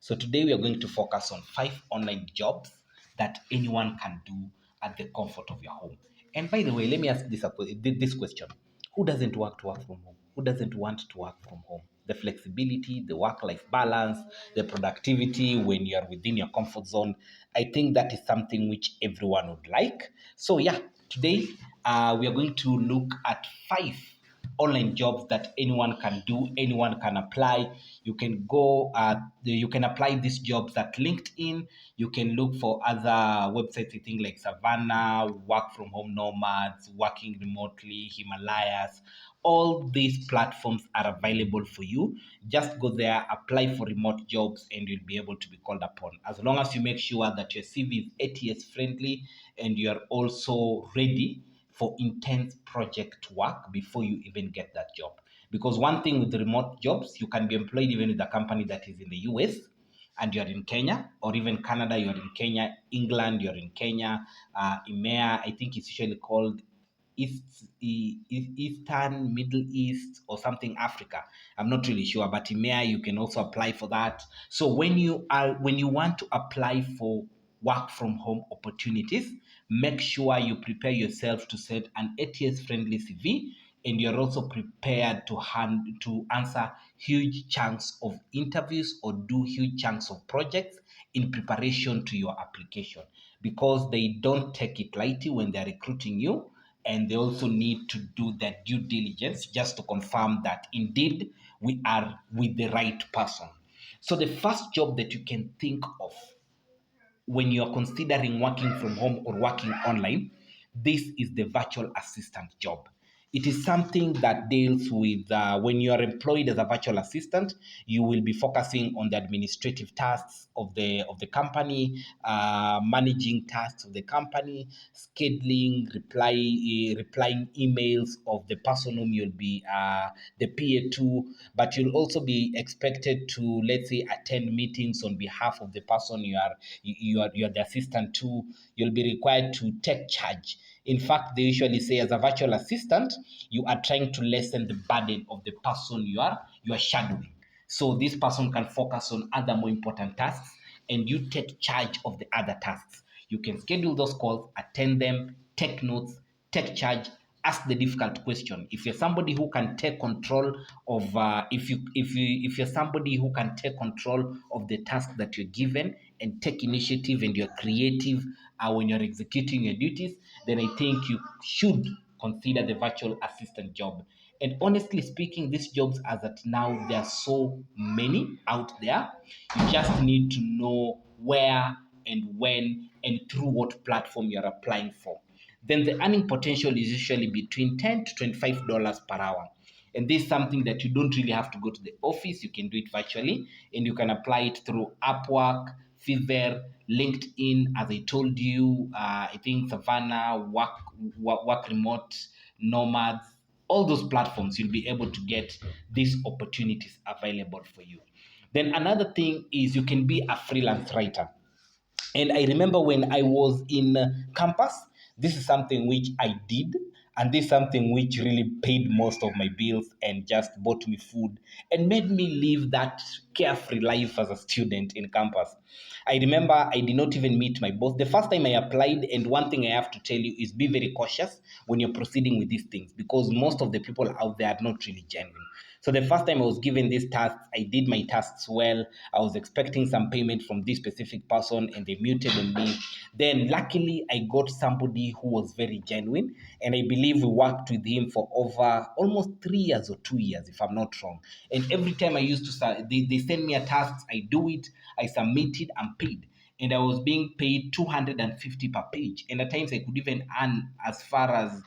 So today we are going to focus on 5 online jobs that anyone can do at the comfort of your home. And by the way, let me ask this question. Who doesn't want to work from home? Who doesn't want to work from home? The flexibility, the work-life balance, the productivity when you are within your comfort zone. I think that is something which everyone would like. So yeah, today we are going to look at 5 online jobs that anyone can do, anyone can apply. You can go, you can apply these jobs at LinkedIn. You can look for other websites, I think like Savannah, Work from Home Nomads, Working Remotely, Himalayas. All these platforms are available for you. Just go there, apply for remote jobs, and you'll be able to be called upon. As long as you make sure that your CV is ATS friendly and you are also ready for intense project work before you even get that job. Because one thing with the remote jobs, you can be employed even with a company that is in the US and you're in Kenya, or even Canada, you're in Kenya, England, you're in Kenya, EMEA, I think it's usually called Eastern, Middle East, or something Africa. I'm not really sure, but EMEA, you can also apply for that. So when you want to apply for work from home opportunities, make sure you prepare yourself to set an ATS friendly CV, and you're also prepared to answer huge chunks of interviews or do huge chunks of projects in preparation to your application, because they don't take it lightly when they're recruiting you, and they also need to do their due diligence just to confirm that indeed we are with the right person. So the first job that you can think of when you're considering working from home or working online, this is the virtual assistant job. It is something that deals with when you are employed as a virtual assistant, you will be focusing on the administrative tasks of the company, managing tasks of the company, scheduling, replying emails of the person whom you'll be the PA to. But you'll also be expected to, let's say, attend meetings on behalf of the person you are the assistant to. You'll be required to take charge. In fact, they usually say as a virtual assistant, you are trying to lessen the burden of the person you are shadowing. So this person can focus on other more important tasks, and you take charge of the other tasks. You can schedule those calls, attend them, take notes, take charge, ask the difficult question. If you're somebody who can take control of, if you're somebody who can take control of the task that you're given and take initiative, and you're creative when you're executing your duties, then I think you should consider the virtual assistant job. And honestly speaking, these jobs, as at now, there are so many out there. You just need to know where and when and through what platform you're applying for. Then the earning potential is usually between $10 to $25 per hour. And this is something that you don't really have to go to the office. You can do it virtually, and you can apply it through Upwork, Fiverr, LinkedIn, as I told you, I think Savannah, work remote, Nomads, all those platforms, you'll be able to get these opportunities available for you. Then another thing is you can be a freelance writer. And I remember when I was in campus, this is something which I did. And this is something which really paid most of my bills and just bought me food and made me live that carefree life as a student in campus. I remember I did not even meet my boss. The first time I applied, and one thing I have to tell you is be very cautious when you're proceeding with these things, because most of the people out there are not really genuine. So the first time I was given these tasks, I did my tasks well. I was expecting some payment from this specific person, and they muted on me. Then luckily I got somebody who was very genuine, and I believe we worked with him for over almost 3 years or 2 years, if I'm not wrong. And every time I used to, they send me a task, I do it, I submit it, I'm paid. And I was being paid 250 per page. And at times I could even earn as far as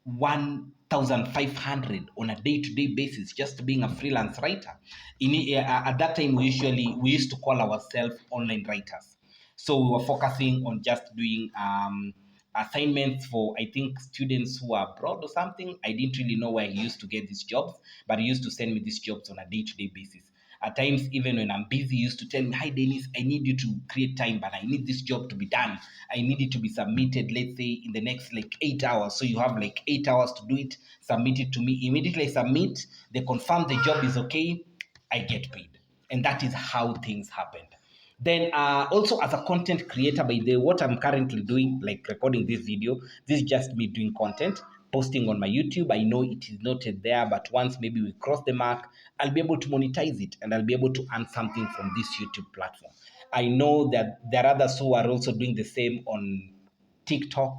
1,500 on a day-to-day basis, just being a freelance writer. At that time, we used to call ourselves online writers. So we were focusing on just doing assignments for, I think, students who are abroad or something. I didn't really know where he used to get these jobs, but he used to send me these jobs on a day-to-day basis. At times, even when I'm busy, he used to tell me, "Hi, Dennis, I need you to create time, but I need this job to be done. I need it to be submitted, let's say, in the next like 8 hours. So you have like 8 hours to do it, submit it to me." Immediately I submit, they confirm the job is okay, I get paid. And that is how things happened. Then also as a content creator, by the what I'm currently doing, like recording this video, this is just me doing content, posting on my YouTube. I know it is noted there, but once maybe we cross the mark, I'll be able to monetize it and I'll be able to earn something from this YouTube platform. I know that there are others who are also doing the same on TikTok.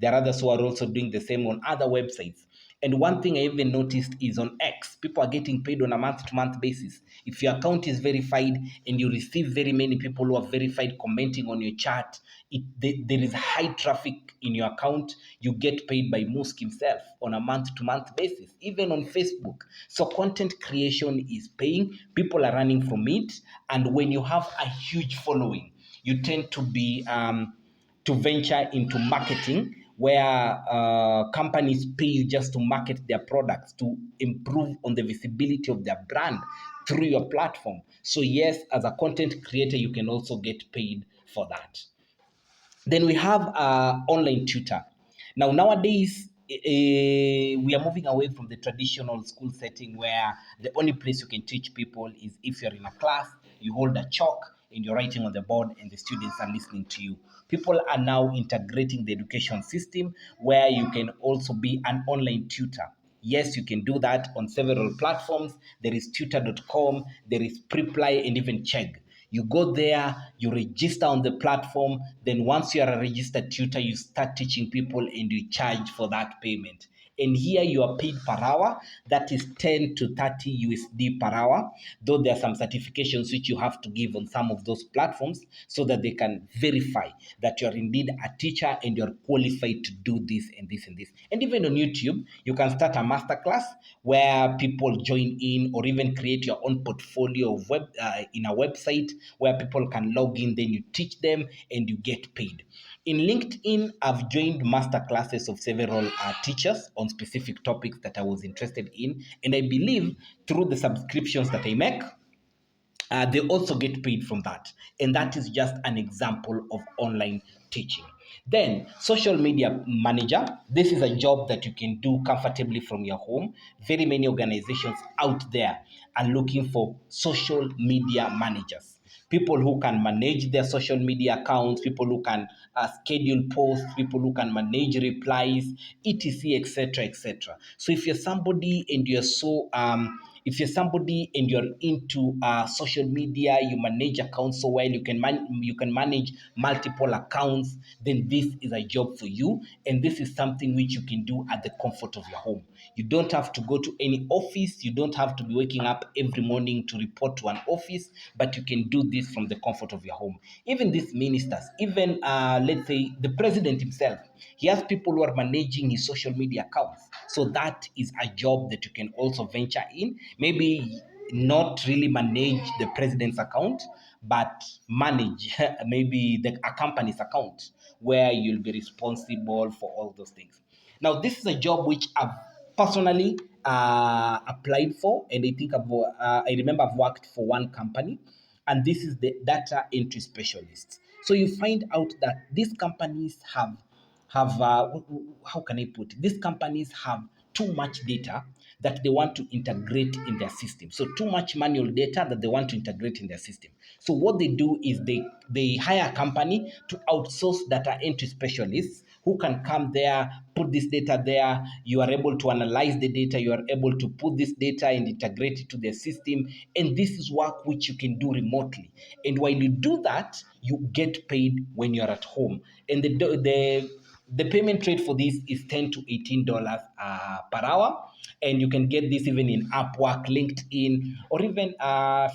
There are others who are also doing the same on other websites. And one thing I even noticed is on X, people are getting paid on a month-to-month basis. If your account is verified and you receive very many people who are verified commenting on your chat, there is high traffic in your account, you get paid by Musk himself on a month-to-month basis, even on Facebook. So content creation is paying. People are running from it. And when you have a huge following, you tend to be to venture into marketing, where companies pay you just to market their products, to improve on the visibility of their brand through your platform. So yes, as a content creator, you can also get paid for that. Then we have online tutor. Now, nowadays, we are moving away from the traditional school setting where the only place you can teach people is if you're in a class, you hold a chalk and you're writing on the board and the students are listening to you. People are now integrating the education system where you can also be an online tutor. Yes, you can do that on several platforms. There is tutor.com, there is Preply, and even Chegg. You go there, you register on the platform. Then once you are a registered tutor, you start teaching people and you charge for that payment. And here you are paid per hour. That is 10 to 30 USD per hour. Though there are some certifications which you have to give on some of those platforms so that they can verify that you are indeed a teacher and you're qualified to do this and this and this. And even on YouTube, you can start a masterclass where people join in, or even create your own portfolio of in a website where people can log in, then you teach them and you get paid. In LinkedIn, I've joined master classes of several teachers on specific topics that I was interested in. And I believe through the subscriptions that I make, they also get paid from that. And that is just an example of online teaching. Then, social media manager. This is a job that you can do comfortably from your home. Very many organizations out there are looking for social media managers. People who can manage their social media accounts, people who can schedule posts, people who can manage replies, etc., etc., etc. So if you're somebody and you're so if you're somebody and you're into social media, you manage accounts so well, you can manage multiple accounts, then this is a job for you, and this is something which you can do at the comfort of your home. You don't have to go to any office. You don't have to be waking up every morning to report to an office, but you can do this from the comfort of your home. Even these ministers, even let's say the president himself, he has people who are managing his social media accounts. So that is a job that you can also venture in. Maybe not really manage the president's account, but manage maybe a company's account where you'll be responsible for all those things. Now, this is a job which I've personally applied for, and I remember I've worked for one company, and this is the data entry specialist. So you find out that these companies have how can I put it? These companies have too much data that they want to integrate in their system. So too much manual data that they want to integrate in their system. So what they do is they hire a company to outsource data entry specialists who can come there, put this data there. You are able to analyze the data. You are able to put this data and integrate it to their system. And this is work which you can do remotely. And while you do that, you get paid when you're at home. And the payment rate for this is $10 to $18 per hour. And you can get this even in Upwork, LinkedIn, or even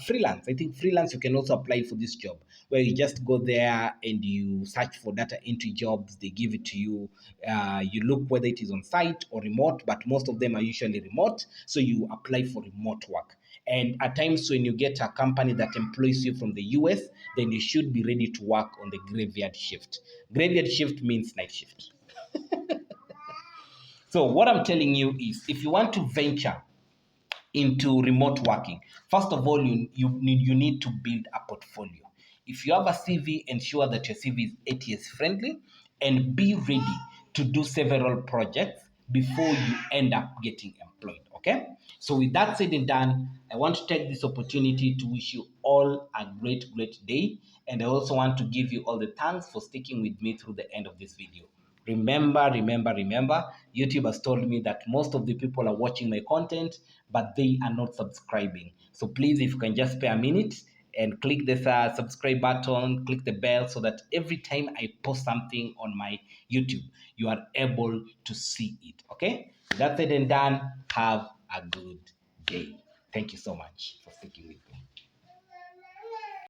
Freelance. I think Freelance, you can also apply for this job, where you just go there and you search for data entry jobs. They give it to you. You look whether it is on site or remote, but most of them are usually remote. So you apply for remote work. And at times when you get a company that employs you from the US, then you should be ready to work on the graveyard shift. Graveyard shift means night shift. So what I'm telling you is, if you want to venture into remote working, first of all, you need to build a portfolio. If you have a CV, ensure that your CV is ATS friendly, and be ready to do several projects before you end up getting employed. Okay, so with that said and done, I want to take this opportunity to wish you all a great day, and I also want to give you all the thanks for sticking with me through the end of this video. Remember, YouTube has told me that most of the people are watching my content, but they are not subscribing. So please, if you can just spare a minute and click this subscribe button, click the bell so that every time I post something on my YouTube, you are able to see it. Okay? That's it and done. Have a good day. Thank you so much for sticking with me.